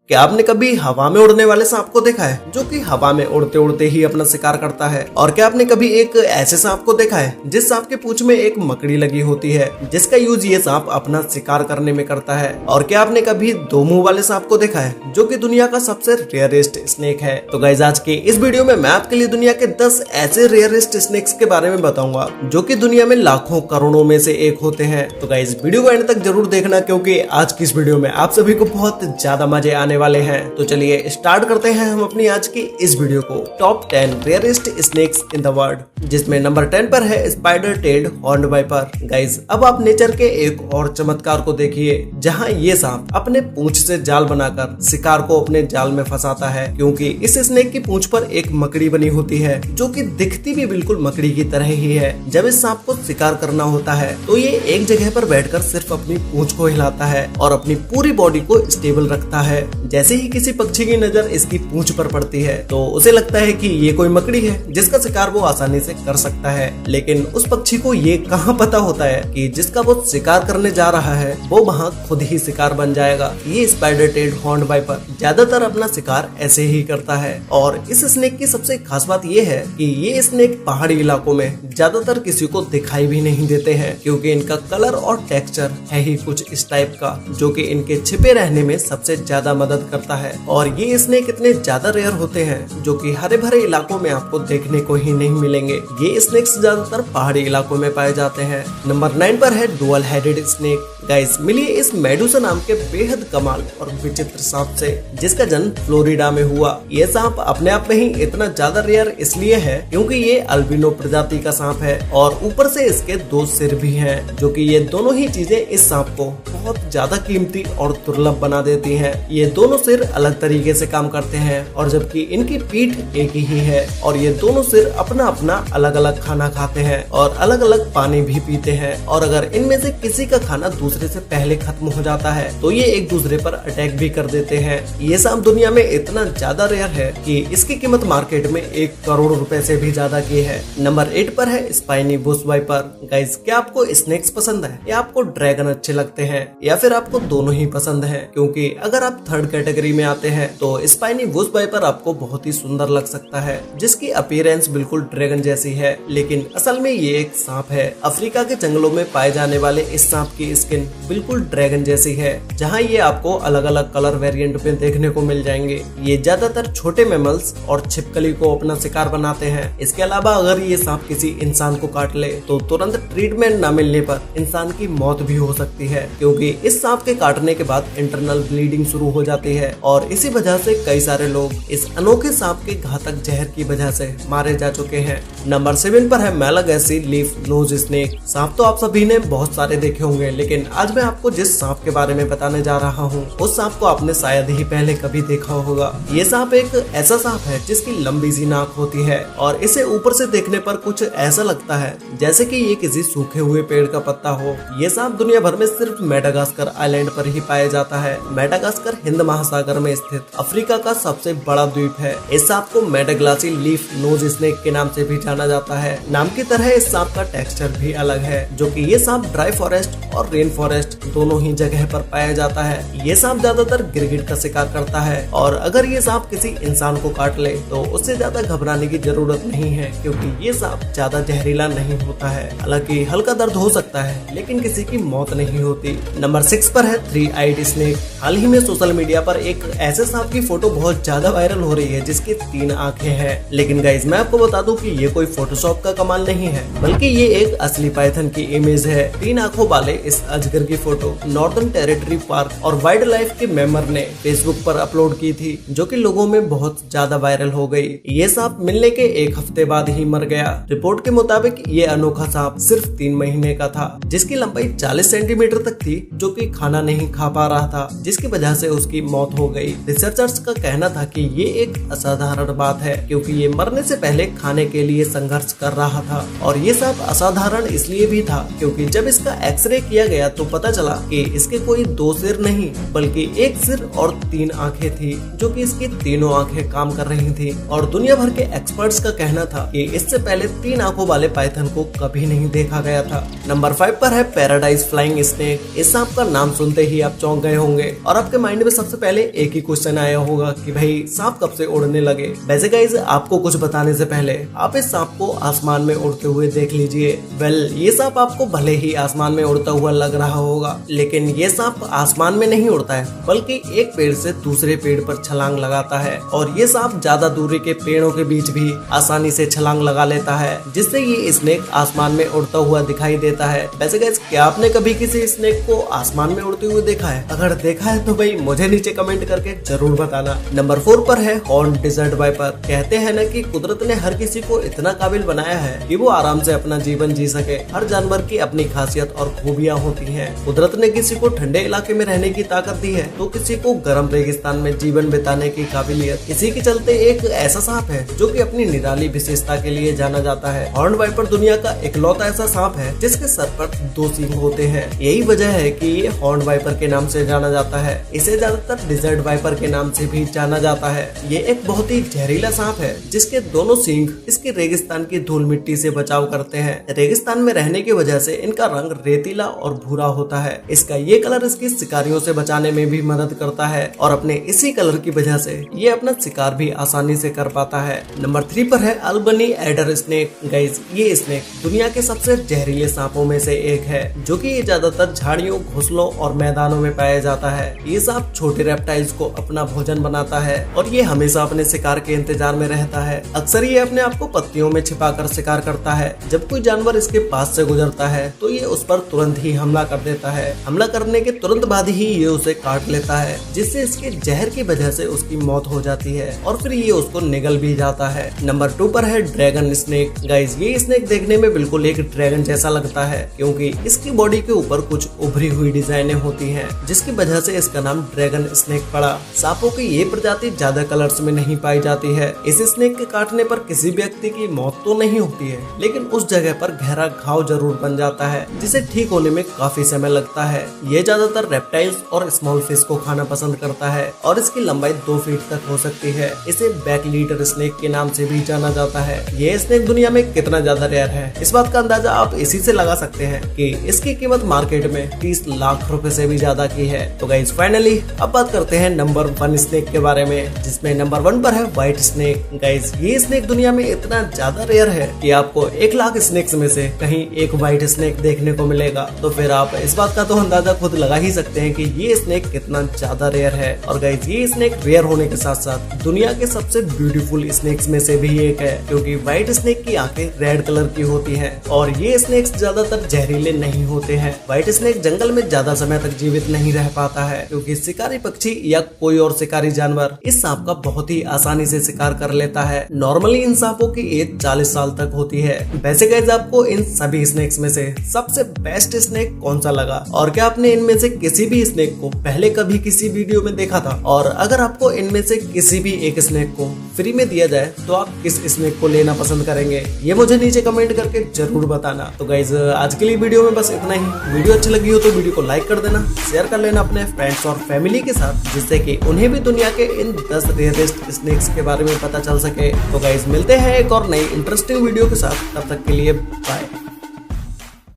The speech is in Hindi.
क्या आपने कभी हवा में उड़ने वाले सांप को देखा है जो कि हवा में उड़ते उड़ते ही अपना शिकार करता है? और क्या आपने कभी एक ऐसे सांप को देखा है जिस सांप के पूंछ में एक मकड़ी लगी होती है जिसका यूज ये सांप अपना शिकार करने में करता है? और क्या आपने कभी दो मुंह वाले सांप को देखा है जो कि दुनिया का सबसे रेयरेस्ट स्नेक है? तो गाइस आज के इस वीडियो में मैं आपके लिए दुनिया के 10 ऐसे रेयरेस्ट स्नेक्स के बारे में बताऊंगा जो कि दुनिया में लाखों करोड़ों में से एक होते हैं। तो गाइस वीडियो को एंड तक जरूर देखना क्योंकि आज की इस वीडियो में आप सभी को बहुत ज्यादा मजे आने वाले हैं। तो चलिए स्टार्ट करते हैं हम अपनी आज की इस वीडियो को। Top 10 rarest snakes in the world, जिसमें नंबर 10 पर है spider tailed horned viper. Guys अब आप नेचर के एक और चमत्कार को देखिए जहां ये सांप अपने पूंछ से जाल बनाकर शिकार को अपने जाल में फंसाता है, क्योंकि इस स्नेक की पूंछ पर एक मकड़ी बनी होती है जो कि दिखती भी बिल्कुल मकड़ी की तरह ही है। जब इस सांप को शिकार करना होता है तो ये एक जगह पर बैठकर सिर्फ अपनी पूंछ को हिलाता है और अपनी पूरी बॉडी को स्टेबल रखता है। जैसे ही किसी पक्षी की नजर इसकी पूंछ पर पड़ती है तो उसे लगता है कि ये कोई मकड़ी है जिसका शिकार वो आसानी से कर सकता है, लेकिन उस पक्षी को ये कहाँ पता होता है कि जिसका वो शिकार करने जा रहा है वो वहाँ खुद ही शिकार बन जाएगा। ये स्पाइडर टेल्ड हॉर्न्ड वाइपर ज्यादातर अपना शिकार ऐसे ही करता है। और इस स्नेक की सबसे खास बात ये है कि ये स्नेक पहाड़ी इलाकों में ज्यादातर किसी को दिखाई भी नहीं देते हैं, क्योंकि इनका कलर और टेक्सचर है ही कुछ इस टाइप का जो कि इनके छिपे रहने में सबसे ज्यादा मदद करता है। और ये स्नेक इतने ज्यादा रेयर होते हैं जो कि हरे भरे इलाकों में आपको देखने को ही नहीं मिलेंगे। ये स्नेक्स ज्यादातर पहाड़ी इलाकों में पाए जाते हैं। नंबर 9 पर है डुअल हेडेड स्नेक। गाइस मिलिए इस मेडुसा नाम के बेहद कमाल और विचित्र सांप से जिसका जन्म फ्लोरिडा में हुआ। ये सांप अपने आप में ही इतना ज्यादा रेयर इसलिए है क्योंकि ये अल्बिनो प्रजाति का सांप है और ऊपर से इसके 2 सिर भी हैं, जो कि ये दोनों ही चीजें इस सांप को बहुत ज्यादा कीमती और दुर्लभ बना देती हैं। ये दोनों सिर अलग तरीके से काम करते हैं और जबकि इनकी पीठ एक ही है और ये दोनों सिर अपना अपना अलग अलग खाना खाते हैं और अलग अलग पानी भी पीते हैं। और अगर इनमें से किसी का खाना दूसरे से पहले खत्म हो जाता है तो ये एक दूसरे पर अटैक भी कर देते हैं। ये सांप दुनिया में इतना ज्यादा रेयर है कि इसकी कीमत मार्केट में 1 करोड़ रुपए से भी ज्यादा की है। नंबर 8 पर है स्पाइनी बुश वाइपर। गाइस क्या आपको स्नेक्स पसंद है या आपको ड्रैगन अच्छे लगते हैं या फिर आपको दोनों ही पसंद है? क्योंकि अगर आप थर्ड कैटेगरी में आते हैं तो स्पाइनी बुश वाइपर आपको बहुत ही सुंदर लग सकता है, जिसकी अपीयरेंस बिल्कुल ड्रैगन जैसी है, लेकिन असल में ये एक सांप है। अफ्रीका के जंगलों में पाए जाने वाले इस सांप की स्किन बिल्कुल ड्रैगन जैसी है, जहाँ ये आपको अलग अलग कलर वेरिएंट में देखने को मिल जाएंगे। ये ज्यादातर छोटे मैमल्स और छिपकली को अपना शिकार बनाते हैं। इसके अलावा अगर ये सांप किसी इंसान को काट ले तो तुरंत ट्रीटमेंट न मिलने पर इंसान की मौत भी हो सकती है, क्योंकि इस सांप के काटने के बाद इंटरनल ब्लीडिंग शुरू हो जाती है और इसी वजह से कई सारे लोग इस अनोखे सांप के घातक जहर की वजह से मारे जा चुके हैं। नंबर 7 पर है मैलागैसी लीफ नोज स्नेक। सांप तो आप सभी ने बहुत सारे देखे होंगे, लेकिन आज मैं आपको जिस सांप के बारे में बताने जा रहा हूँ उस सांप को आपने शायद ही पहले कभी देखा होगा। ये सांप एक ऐसा सांप है जिसकी लंबी सी नाक होती है और इसे ऊपर से देखने पर कुछ ऐसा लगता है जैसे कि ये किसी सूखे हुए पेड़ का पत्ता हो। ये सांप दुनिया भर में सिर्फ मेडागास्कर आइलैंड पर ही पाया जाता है। मेडागास्कर हिंद महासागर में स्थित अफ्रीका का सबसे बड़ा द्वीप है। इस सांप को मेडाग्लासी लीफ नोज स्नेक के नाम से भी जाना जाता है। नाम की तरह इस सांप का टेक्सचर भी अलग है, जो कि ये सांप ड्राई फॉरेस्ट और रेन फॉरेस्ट दोनों ही जगह पर पाया जाता है। ये सांप ज्यादातर गिरगिट का शिकार करता है और अगर ये सांप किसी इंसान को काट ले तो उससे ज्यादा घबराने की जरूरत नहीं है, क्योंकि ये सांप ज्यादा जहरीला नहीं होता है। हालांकि हल्का दर्द हो सकता है लेकिन किसी की मौत नहीं होती। नंबर 6 पर है 3 आइड स्नेक। हाल ही में सोशल मीडिया पर एक ऐसे सांप की फोटो बहुत ज्यादा वायरल हो रही है जिसकी 3 आंखें हैं, लेकिन गाइस मैं आपको बता दूं कि ये कोई फोटोशॉप का कमाल नहीं है, बल्कि ये एक असली पाइथन की इमेज है। 3 आंखों वाले इस अजगर की फोटो नॉर्दर्न टेरिटरी पार्क और वाइल्ड लाइफ के मेंबर ने फेसबुक पर अपलोड की थी, जो कि लोगों में बहुत ज्यादा वायरल हो गई। ये सांप मिलने के 1 हफ्ते बाद ही मर गया। रिपोर्ट के मुताबिक ये अनोखा सांप सिर्फ 3 महीने का था, जिसकी लंबाई 40 सेंटीमीटर तक थी, जो कि खाना नहीं खा पा रहा था, जिसकी वजह से उसकी मौत हो गई। रिसर्चर्स का कहना था कि ये एक असाधारण बात है, क्योंकि ये मरने से पहले खाने के लिए संघर्ष कर रहा था। और ये सांप असाधारण इसलिए भी था क्योंकि जब इसका एक्सरे किया गया तो पता चला कि इसके कोई 2 सिर नहीं बल्कि 1 सिर और 3 आंखें थी, जो कि इसकी तीनों आंखें काम कर रही थी। और दुनिया भर के एक्सपर्ट्स का कहना था कि इससे पहले 3 आंखों वाले पाइथन को कभी नहीं देखा गया था। नंबर 5 पर है पैराडाइज फ्लाइंग स्नेक। इस सांप का नाम सुनते ही आप चौंक गए होंगे और आपके माइंड में सबसे पहले एक ही क्वेश्चन आया होगा कि भाई सांप कब से उड़ने लगे। वैसे गाइस आपको कुछ बताने से पहले आप इस सांप को आसमान में उड़ते हुए देख लीजिए। ये सांप आपको भले ही आसमान में उड़ता हुआ लग रहा होगा, लेकिन ये सांप आसमान में नहीं उड़ता है बल्कि एक पेड़ से दूसरे पेड़ पर छलांग लगाता है। और ये सांप ज्यादा दूरी के पेड़ों के बीच भी आसानी से छलांग लगा लेता है, जिससे ये स्नेक आसमान में उड़ता हुआ दिखाई देता है। वैसे गाइस क्या आपने कभी किसी स्नेक को आसमान में उड़ते हुए देखा है? अगर देखा है तो भाई मुझे नीचे कमेंट करके जरूर बताना। नंबर 4 पर है हॉर्न डेजर्ट वाइपर। कहते हैं ना कि कुदरत ने हर किसी को इतना काबिल बनाया है कि वो आराम से अपना जीवन जी सके। हर जानवर की अपनी खासियत और खूबियां होती हैं। कुदरत ने किसी को ठंडे इलाके में रहने की ताकत दी है तो किसी को गर्म रेगिस्तान में जीवन बिताने की काबिलियत। इसी के चलते एक ऐसा सांप है जो कि अपनी निराली विशेषता के लिए जाना जाता है। हॉर्न वाइपर दुनिया का इकलौता ऐसा सांप है जिसके सर पर 2 सींग होते हैं। यही वजह है कि ये हॉर्न वाइपर के नाम से जाना जाता है। इसे ज्यादातर डेजर्ट वाइपर के नाम से भी जाना जाता है। ये एक बहुत ही जहरीला सांप है जिसके दोनों सींग इसके रेगिस्तान की धूल मिट्टी से बचाव करते हैं। रेगिस्तान में रहने की वजह से इनका रंग रेतीला और भूरा होता है। इसका ये कलर इसकी शिकारियों से बचाने में भी मदद करता है और अपने इसी कलर की वजह से ये अपना शिकार भी आसानी से कर पाता है। नंबर 3 पर है अल्बनी एडर स्नेक। गाइस ये स्नेक दुनिया के सबसे जहरीले सांपों में से एक है, जो कि ये ज्यादातर झाड़ियों, घोंसलों और मैदानों में पाया जाता है। ये सांप छोटे रेप्टाइल्स को अपना भोजन बनाता है और ये हमेशा अपने शिकार के इंतजार में रहता है। अक्सर ये अपने आप को पत्तियों में छिपाकर शिकार करता है। जब कोई जानवर इसके पास से गुजरता है तो ये उस पर तुरंत ही हमला कर देता है। हमला करने के तुरंत बाद ही ये उसे काट लेता है, जिससे इसके जहर की वजह से उसकी मौत हो जाती है और फिर ये उसको निगल भी जाता है। नंबर 2 पर है ड्रैगन स्नेक। गाइस ये स्नेक देखने में बिल्कुल एक ड्रैगन जैसा लगता है, क्योंकि इसकी बॉडी के ऊपर कुछ उभरी हुई डिजाइनें होती हैं, जिसकी वजह से इसका नाम ड्रैगन स्नेक पड़ा। सांपों की ये प्रजाति ज्यादा कलर्स में नहीं पाई जाती है। इस स्नेक के काटने पर किसी व्यक्ति की मौत तो नहीं होती है, लेकिन उस जगह पर गहरा घाव जरूर बन जाता है, जिसे ठीक होने में काफी समय लगता है। ये ज्यादातर रेप्टाइल्स और स्मॉल फिश को खाना पसंद करता है और इसकी लंबाई 2 फीट तक हो सकती है। इसे बैक लीडर स्नेक के नाम से भी जाना जाता है। ये स्नेक दुनिया में कितना ज्यादा रेयर है, इस बात का अंदाजा आप इसी से लगा सकते हैं कि इसकी कीमत मार्केट में 30 लाख रुपए से भी ज्यादा की है। तो गाइस फाइनली अब बात करते हैं नंबर 1 स्नेक के बारे में, जिसमें नंबर 1 पर है व्हाइट स्नेक। गाइस ये स्नेक दुनिया में इतना ज्यादा रेयर है कि आपको 1 लाख स्नेक्स में से कहीं एक व्हाइट स्नेक देखने को मिलेगा। तो फिर आप इस बात का तो अंदाजा खुद लगा ही सकते हैं कि ये स्नेक कितना ज्यादा रेयर है। और गाइस ये स्नेक रेयर होने के साथ साथ दुनिया के सबसे ब्यूटीफुल स्नेक्स में से भी एक है, क्योंकि व्हाइट स्नेक की आंखें रेड कलर की होती हैं और ये स्नेक्स ज्यादातर जहरीले नहीं होते हैं। व्हाइट स्नेक जंगल में ज्यादा समय तक जीवित नहीं रह पाता है, क्योंकि शिकारी पक्षी या कोई और शिकारी जानवर इस सांप का बहुत ही आसानी से शिकार कर लेता है। नॉर्मली इन सांपों की एज 40 साल तक होती है। वैसे गाइस आपको इन सभी स्नेक्स में से सबसे बेस्ट स्नेक कौन सा लगा, और क्या आपने इनमें से किसी भी स्नेक को पहले कभी किसी वीडियो में देखा था? और अगर आपको इनमें से किसी भी एक स्नेक को फ्री में दिया जाए तो आप किस स्नेक को लेना पसंद करेंगे, ये मुझे नीचे कमेंट करके जरूर बताना। तो गाइस आज के लिए वीडियो में बस इतना ही। वीडियो अच्छी लगी हो तो वीडियो को लाइक कर देना, शेयर कर लेना अपने फ्रेंड्स और फैमिली के साथ, जिससे कि उन्हें भी दुनिया के इन 10 रेयरेस्ट स्नेक्स के बारे में पता चल सके। तो गाइस मिलते हैं एक और नई इंटरेस्टिंग वीडियो के साथ, तब तक के लिए बाय।